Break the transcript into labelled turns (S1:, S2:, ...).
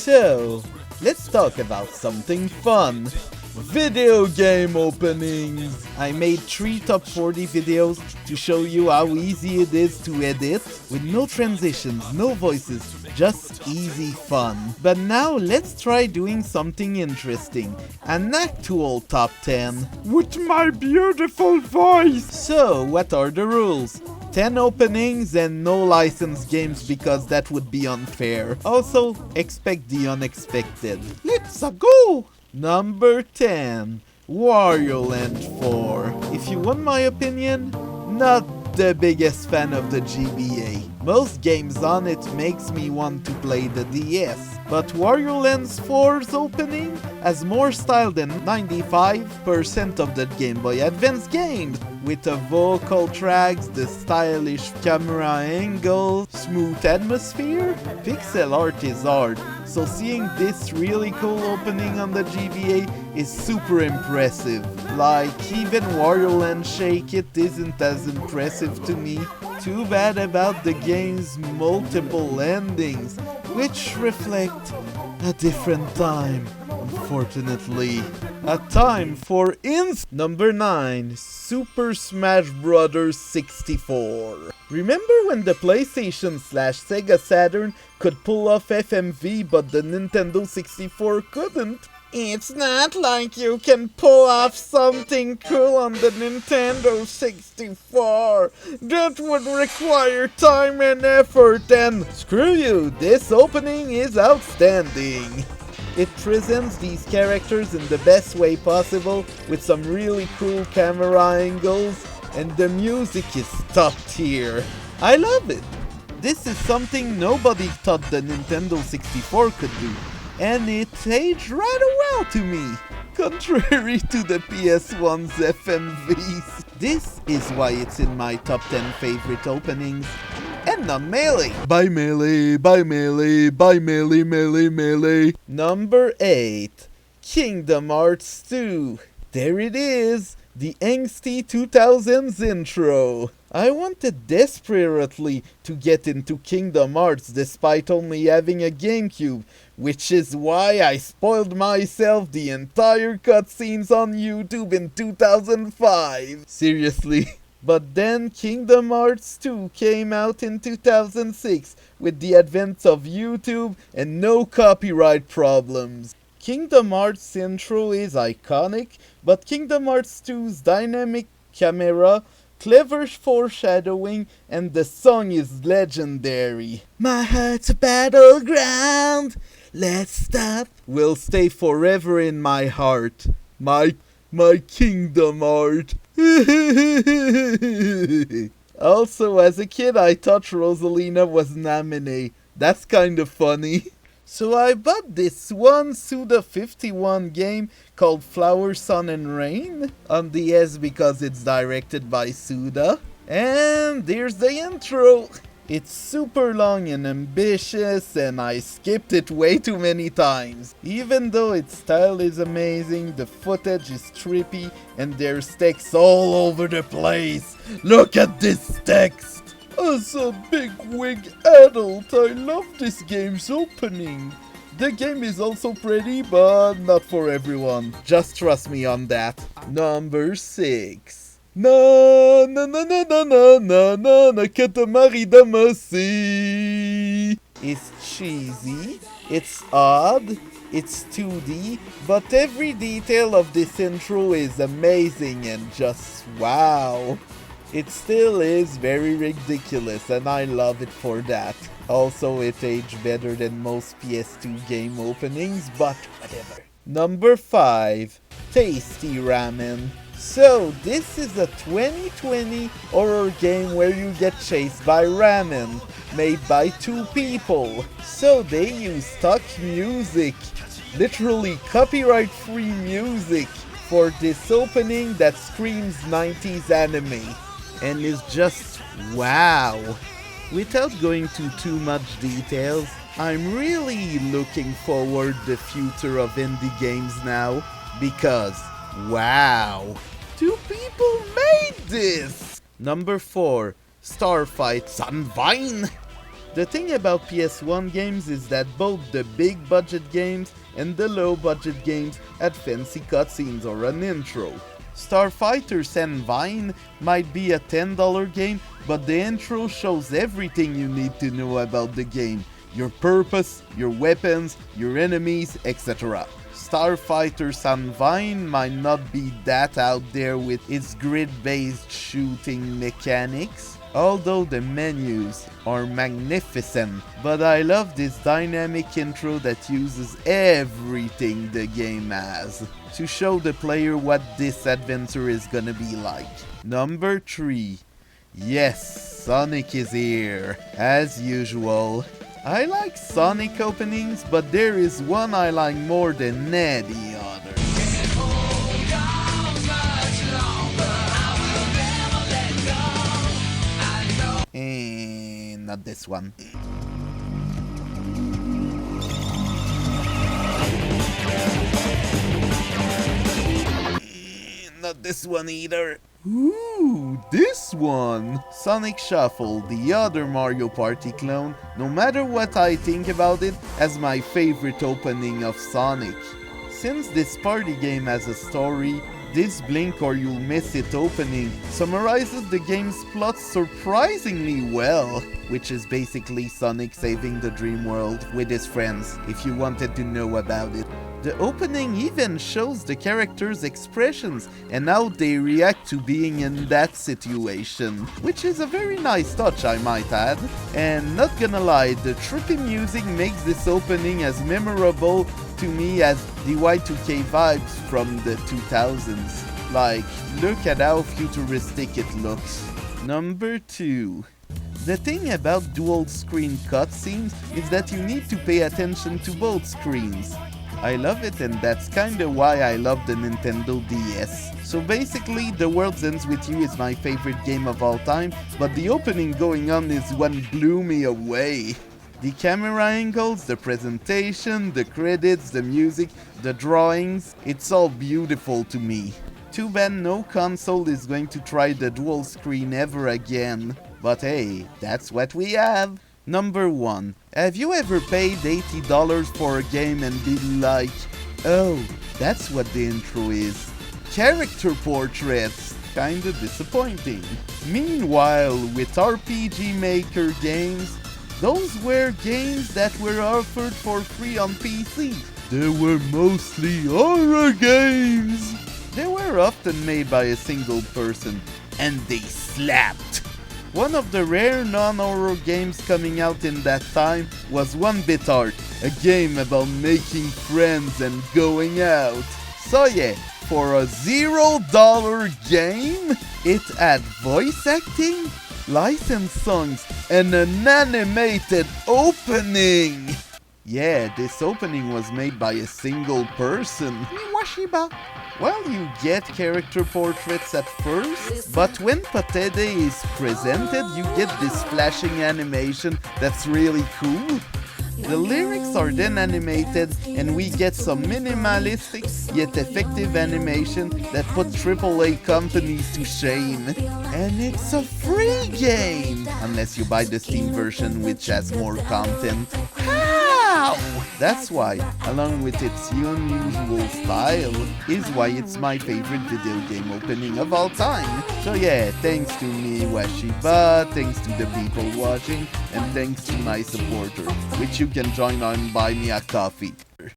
S1: So, let's talk about something fun. Video game openings! I made 3 top 40 videos to show you how easy it is to edit, with no transitions, no voices, just easy fun. But now let's try doing something interesting, an actual top 10.
S2: With my beautiful voice!
S1: So, what are the rules? 10 openings and no licensed games because that would be unfair. Also, expect the unexpected.
S2: Let's go!
S1: Number 10, Warioland 4. If you want my opinion, not the biggest fan of the GBA. Most games on it makes me want to play the DS, but Warioland 4's opening has more style than 95% of the Game Boy Advance games, with the vocal tracks, the stylish camera angle, smooth atmosphere. Pixel art is hard, so seeing this really cool opening on the GBA is super impressive. Like, even Warioland Shake It isn't as impressive to me. Too bad about the game's multiple endings, which reflect a different time, unfortunately. A time for Number 9, Super Smash Bros. 64. Remember when the PlayStation/Sega Saturn could pull off FMV but the Nintendo 64 couldn't? It's not like you can pull off something cool on the Nintendo 64. That would require time and effort, and screw you, this opening is outstanding. It presents these characters in the best way possible with some really cool camera angles, and the music is top tier. I love it. This is something nobody thought the Nintendo 64 could do, and it aged rather well to me, contrary to the PS1's FMVs. This is why it's in my top 10 favorite openings, and not Melee. Bye Melee, bye Melee, bye Melee, Melee, Melee. Number 8, Kingdom Hearts 2. There it is, the angsty 2000s intro. I wanted desperately to get into Kingdom Hearts despite only having a GameCube, which is why I spoiled myself the entire cutscenes on YouTube in 2005. Seriously. But then Kingdom Hearts 2 came out in 2006 with the advent of YouTube and no copyright problems. Kingdom Hearts intro is iconic, but Kingdom Hearts 2's dynamic camera, clever foreshadowing, and the song is legendary. My heart's a battleground, let's stop, will stay forever in my heart. My Kingdom Heart. Also, as a kid, I thought Rosalina was Namine. That's kind of funny. So I bought this one Suda51 game called Flower, Sun and Rain on DS because it's directed by Suda. And there's the intro. It's super long and ambitious, and I skipped it way too many times. Even though its style is amazing, the footage is trippy, and there's text all over the place. Look at this text! As a big-wig adult, I love this game's opening. The game is also pretty, but not for everyone. Just trust me on that. Number 6. Na na na na na na na na na Katamari Damacy. It's cheesy, it's odd, it's 2D, but every detail of this intro is amazing and just wow. It still is very ridiculous, and I love it for that. Also, it aged better than most PS2 game openings, but whatever. Number 5, Tasty Ramen. So, this is a 2020 horror game where you get chased by ramen, made by 2 people. So they use stock music, literally copyright-free music, for this opening that screams 90s anime, and is just wow. Without going to too much details, I'm really looking forward to the future of indie games now, because wow. 2 people made this! Number 4, Starfighter Sunvine. The thing about PS1 games is that both the big budget games and the low budget games had fancy cutscenes or an intro. Starfighter San Vine might be a $10 game, but the intro shows everything you need to know about the game. Your purpose, your weapons, your enemies, etc. Starfighter San Vine might not be that out there with its grid-based shooting mechanics, although the menus are magnificent, but I love this dynamic intro that uses everything the game has to show the player what this adventure is gonna be like. Number 3. Yes, Sonic is here, as usual. I like Sonic openings, but there is one I like more than any other. And not this one. Not this one either. Ooh, this one! Sonic Shuffle, the other Mario Party clone, no matter what I think about it, has my favorite opening of Sonic. Since this party game has a story, this Blink or You'll Miss It opening summarizes the game's plot surprisingly well, which is basically Sonic saving the dream world with his friends, if you wanted to know about it. The opening even shows the characters' expressions and how they react to being in that situation, which is a very nice touch, I might add. And not gonna lie, the trippy music makes this opening as memorable to me as the Y2K vibes from the 2000s. Like, look at how futuristic it looks. Number 2. The thing about dual screen cutscenes is that you need to pay attention to both screens. I love it, and that's kinda why I love the Nintendo DS. So basically, The World Ends With You is my favorite game of all time, but the opening going on is what blew me away. The camera angles, the presentation, the credits, the music, the drawings, it's all beautiful to me. Too bad no console is going to try the dual screen ever again. But hey, that's what we have. Number 1. Have you ever paid $80 for a game and been like, oh, that's what the intro is? Character portraits. Kinda disappointing. Meanwhile, with RPG Maker games, those were games that were offered for free on PC. They were mostly horror games. They were often made by a single person, and they slapped. One of the rare non-horror games coming out in that time was 1-Bit Art, a game about making friends and going out. So yeah, for a $0 game, it had voice acting, licensed songs, and an animated opening. Yeah, this opening was made by a single person. Iwashiba. Well, you get character portraits at first, but when Patede is presented, you get this flashing animation that's really cool. The lyrics are then animated, and we get some minimalistic yet effective animation that put AAA companies to shame. And it's a free game! Unless you buy the Steam version, which has more content. How? That's why, along with its unusual style, is why it's my favorite video game opening of all time. So yeah, thanks to me, Washiba, thanks to the people watching, and thanks to my supporters, which you can join on Buy Me a Coffee.